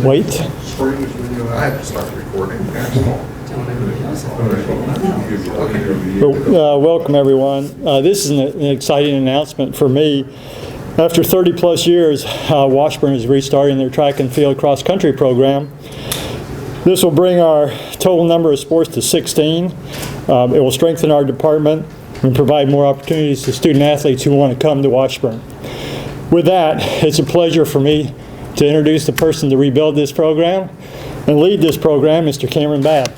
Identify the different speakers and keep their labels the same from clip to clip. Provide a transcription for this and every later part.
Speaker 1: Wait.
Speaker 2: I have to start recording.
Speaker 1: Welcome, everyone. This is an exciting announcement for me. After 30 plus years, Washburn is restarting their track and field cross-country program. This will bring our total number of sports to 16. It will strengthen our department and provide more opportunities to student athletes who want to come to Washburn. With that, it's a pleasure for me to introduce the person to rebuild this program and lead this program, Mr. Cameron Babb.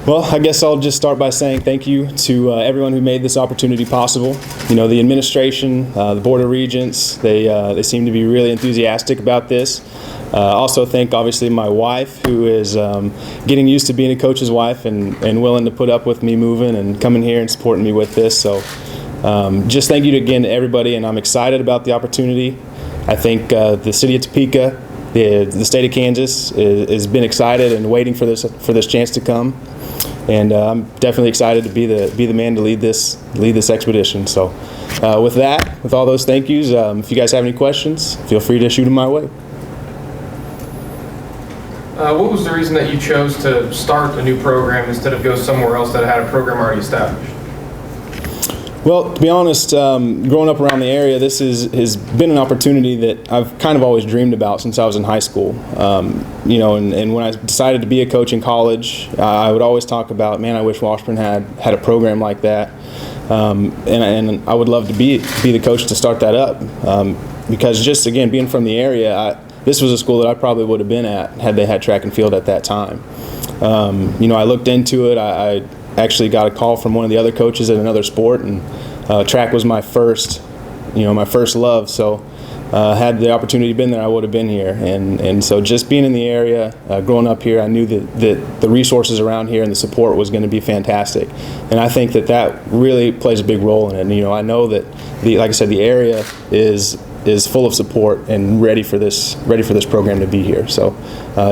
Speaker 3: Well, I guess I'll just start by saying thank you to everyone who made this opportunity possible. You know, the administration, the Board of Regents, they seem to be really enthusiastic about this. Also thank, obviously, my wife, who is getting used to being a coach's wife and willing to put up with me moving and coming here and supporting me with this. So just thank you again to everybody, and I'm excited about the opportunity. I think the city of Topeka, the state of Kansas, has been excited and waiting for this chance to come. And I'm definitely excited to be the man to lead this expedition. So with all those thank yous, if you guys have any questions, feel free to shoot them my way.
Speaker 4: What was the reason that you chose to start a new program instead of go somewhere else that had a program already established?
Speaker 3: Well, to be honest, growing up around the area, this has been an opportunity that I've kind of always dreamed about since I was in high school. You know, and when I decided to be a coach in college, I would always talk about, man, I wish Washburn had a program like that, and I would love to be the coach to start that up, because just again being from the area, this was a school that I probably would have been at had they had track and field at that time. You know, I looked into it. I actually got a call from one of the other coaches at another sport, and track was my first love. So had the opportunity been there, I would have been here. And so just being in the area, growing up here, I knew that the resources around here and the support was going to be fantastic. And I think that really plays a big role in it. And, you know, I know that like I said, the area is full of support and ready for this program to be here. So,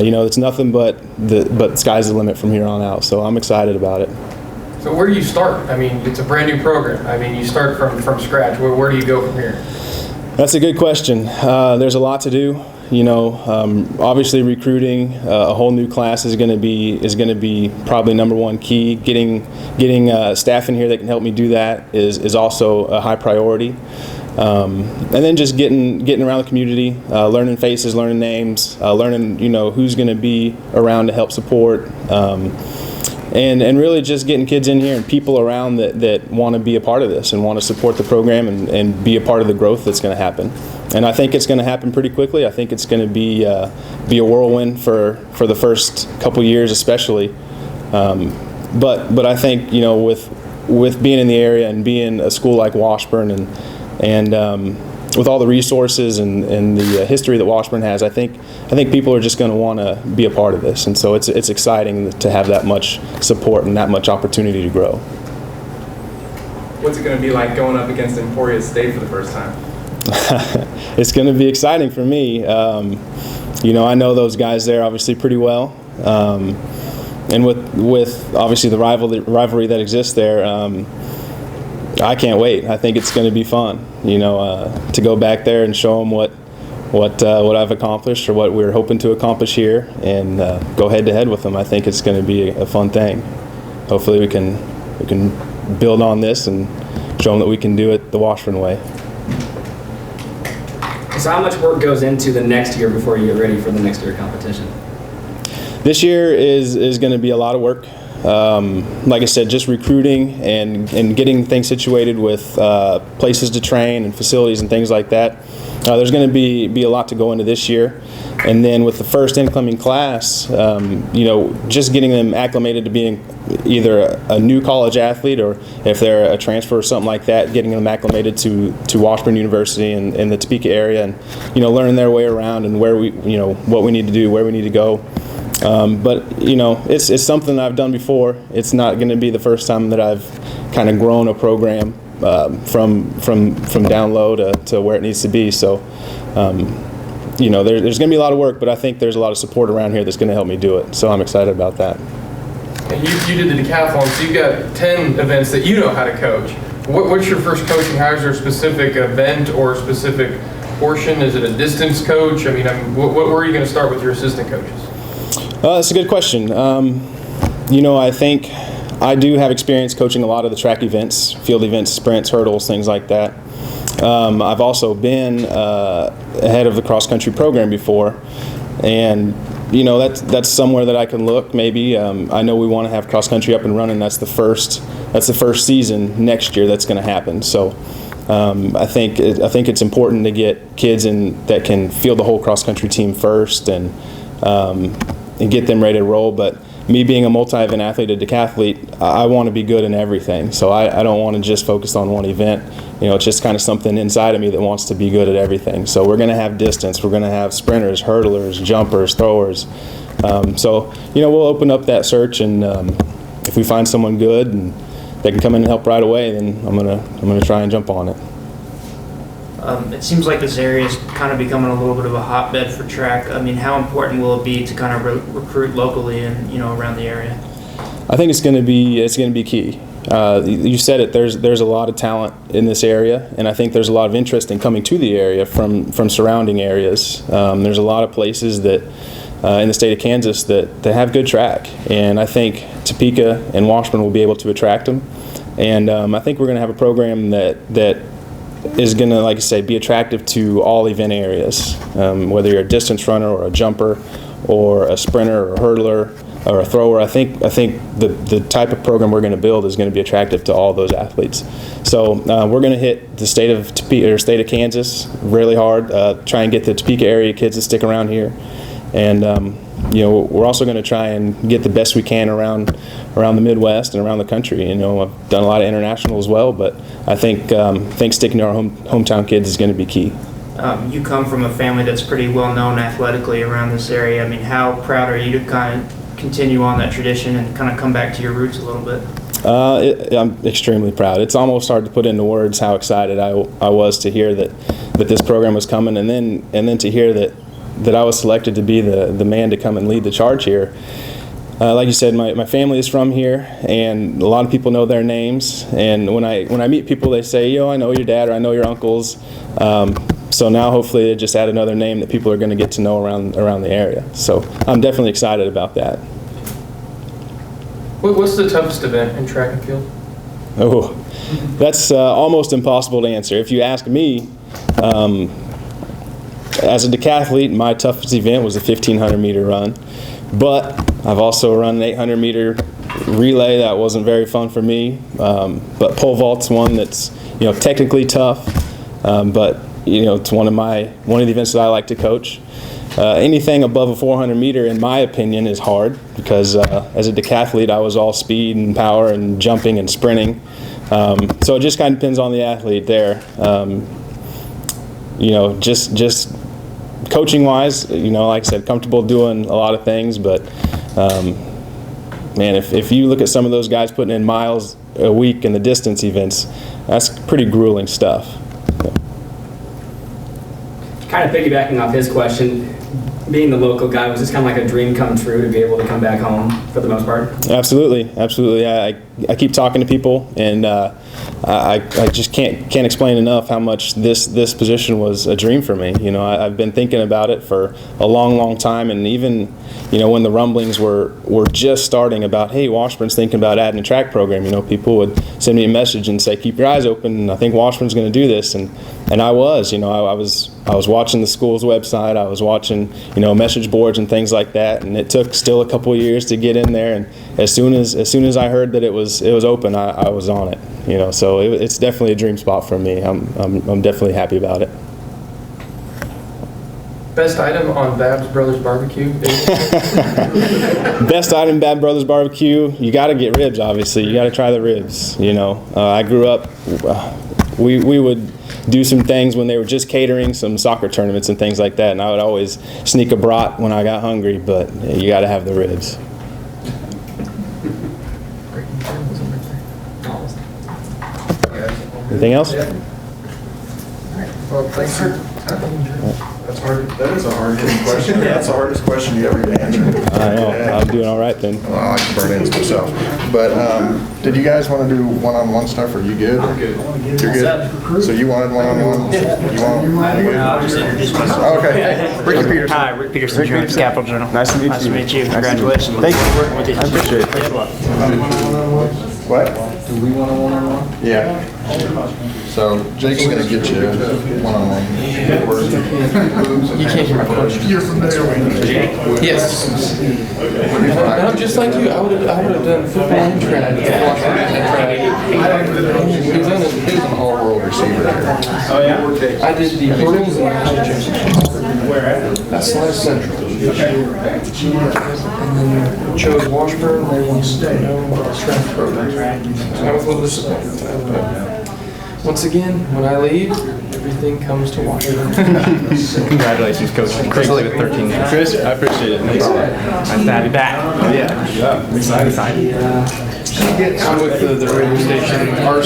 Speaker 3: you know, it's nothing but the sky's the limit from here on out. So I'm excited about it.
Speaker 4: So where do you start? I mean, it's a brand new program. I mean, you start from scratch. Where do you go from here?
Speaker 3: That's a good question. There's a lot to do. You know, obviously recruiting a whole new class is going to be probably number one key. Getting staff in here that can help me do that is also a high priority. And then just getting around the community, learning faces, learning names, learning, you know, who's going to be around to help support, and really just getting kids in here and people around that want to be a part of this and want to support the program and be a part of the growth that's going to happen. And I think it's going to happen pretty quickly. I think it's going to be a whirlwind for the first couple years especially. But I think, you know, with being in the area and being a school like Washburn and with all the resources and the history that Washburn has, I think people are just going to want to be a part of this, and so it's exciting to have that much support and that much opportunity to grow.
Speaker 5: What's it going to be like going up against Emporia State for the first time?
Speaker 3: It's going to be exciting for me. You know, I know those guys there obviously pretty well, and with obviously the rivalry that exists there. I can't wait. I think it's going to be fun, you know, to go back there and show them what I've accomplished or what we're hoping to accomplish here, and go head to head with them. I think it's going to be a fun thing. Hopefully, we can build on this and show them that we can do it the Washburn way.
Speaker 6: So, how much work goes into the next year before you get ready for the next year competition?
Speaker 3: This year is going to be a lot of work. Like I said, just recruiting and getting things situated with places to train and facilities and things like that. There's going to be a lot to go into this year. And then with the first incoming class, you know, just getting them acclimated to being either a new college athlete or if they're a transfer or something like that, getting them acclimated to Washburn University and in the Topeka area, and, you know, learning their way around and where what we need to do, where we need to go. But, you know, it's something I've done before. It's not going to be the first time that I've kind of grown a program from down low to where it needs to be. So, you know, there's going to be a lot of work, but I think there's a lot of support around here that's going to help me do it. So I'm excited about that.
Speaker 4: and you did the decathlon, so you've got 10 events that you know how to coach. What's your first coaching hire? Is there a specific event or a specific portion? Is it a distance coach? I mean, where are you going to start with your assistant coaches?
Speaker 3: That's a good question. I think I do have experience coaching a lot of the track events, field events, sprints, hurdles, things like that. I've also been head of the cross-country program before, and that's somewhere that I can look. Maybe I know we want to have cross-country up and running. That's the first season next year that's going to happen. So I think it's important to get kids in that can field the whole cross-country team first and get them ready to roll. But me being a multi-event athlete, a decathlete, I want to be good in everything. So I don't want to just focus on one event. It's just kind of something inside of me that wants to be good at everything. So we're going to have distance. We're going to have sprinters, hurdlers, jumpers, throwers. So we'll open up that search, and if we find someone good and they can come in and help right away, then I'm gonna try and jump on it.
Speaker 7: It seems like this area is kind of becoming a little bit of a hotbed for track. I mean, how important will it be to kind of recruit locally and around the area?
Speaker 3: I think it's going to be key. You said it. There's a lot of talent in this area, and I think there's a lot of interest in coming to the area from surrounding areas. There's a lot of places that in the state of Kansas that have good track, and I think Topeka and Washburn will be able to attract them. And I think we're going to have a program that is going to, like I say, be attractive to all event areas, whether you're a distance runner or a jumper or a sprinter or a hurdler or a thrower. I think the type of program we're going to build is going to be attractive to all those athletes. So we're going to hit the state of Topeka, or state of Kansas really hard, try and get the Topeka area kids to stick around here. And we're also going to try and get the best we can around the Midwest and around the country. I've done a lot of international as well, but I think sticking to our hometown kids is going to be key.
Speaker 7: You come from a family that's pretty well known athletically around this area. I mean, how proud are you to kind of continue on that tradition and kind of come back to your roots a little bit?
Speaker 3: I'm extremely proud. It's almost hard to put into words how excited I was to hear that this program was coming, and then to hear that I was selected to be the man to come and lead the charge here. Like you said, my family is from here, and a lot of people know their names. And when I meet people, they say, I know your dad, or I know your uncles. So now hopefully they just add another name that people are going to get to know around the area. So I'm definitely excited about that.
Speaker 4: What's the toughest event in track and field?
Speaker 3: Oh, that's almost impossible to answer. If you ask me, as a decathlete, my toughest event was a 1,500 meter run. But I've also run an 800 meter relay that wasn't very fun for me. But pole vault's one that's technically tough, but it's one of the events that I like to coach. Anything above a 400 meter, in my opinion, is hard because as a decathlete, I was all speed and power and jumping and sprinting. So it just kind of depends on the athlete there. Just coaching wise, like I said, comfortable doing a lot of things, but man, if you look at some of those guys putting in miles a week in the distance events, that's pretty grueling stuff.
Speaker 6: Kind of piggybacking off his question, being the local guy, was this kind of like a dream come true to be able to come back home for the most part?
Speaker 3: Absolutely. I keep talking to people, and I just can't explain enough how much this position was a dream for me. I've been thinking about it for a long time, and even when the rumblings were just starting about, hey, Washburn's thinking about adding a track program, people would send me a message and say, keep your eyes open, I think Washburn's going to do this, and I was, I was watching the school's website, I was watching, message boards and things like that, and it took still a couple of years to get in there, and as soon as I heard that it was open, I was on it, so it's definitely a dream spot for me. I'm definitely happy about it.
Speaker 4: Best item on Babb's Brothers Barbecue?
Speaker 3: Best item, Babb Brothers Barbecue. You got to get ribs, obviously. You got to try the ribs. I grew up. We would do some things when they were just catering some soccer tournaments and things like that, and I would always sneak a brat when I got hungry. But you got to have the ribs. Anything else?
Speaker 2: Well, thanks for That's hard. That is a hard-hitting question. That's the hardest question you ever get to answer.
Speaker 3: I know. I'm doing all right then.
Speaker 2: Well, I like to burn ends myself. But did you guys want to do one-on-one stuff? Are you good? I'm good. You're good? So you wanted one-on-one? You want?
Speaker 7: I'll just introduce myself.
Speaker 2: Okay. Ricky Peterson.
Speaker 7: Hi, Rick Peterson, Jones Capital Journal.
Speaker 3: Nice to meet you.
Speaker 7: Nice to meet you. Congratulations.
Speaker 3: Thank you.
Speaker 7: Working with you.
Speaker 3: I appreciate it.
Speaker 7: Good luck.
Speaker 2: What? Do we want a one-on-one? Yeah. So Jake's gonna get you one-on-one.
Speaker 4: You can't hear my question.
Speaker 2: You're familiar with
Speaker 4: Yes. And I'm just like you. I would have done football and track.
Speaker 2: He's an all-world receiver here.
Speaker 4: Oh yeah. I did the hurdles and high jump. Where at? That's Life Central. And then chose Washburn. They want to stay. Strength program. So I was a little disappointed. But once again, when I leave, everything comes to Washburn.
Speaker 8: Congratulations, Coach. Chris with 13 years.
Speaker 3: Chris, I appreciate it. No problem.
Speaker 8: Nice to have you back.
Speaker 3: Yeah. Excited.
Speaker 4: I'm with the radio station. Our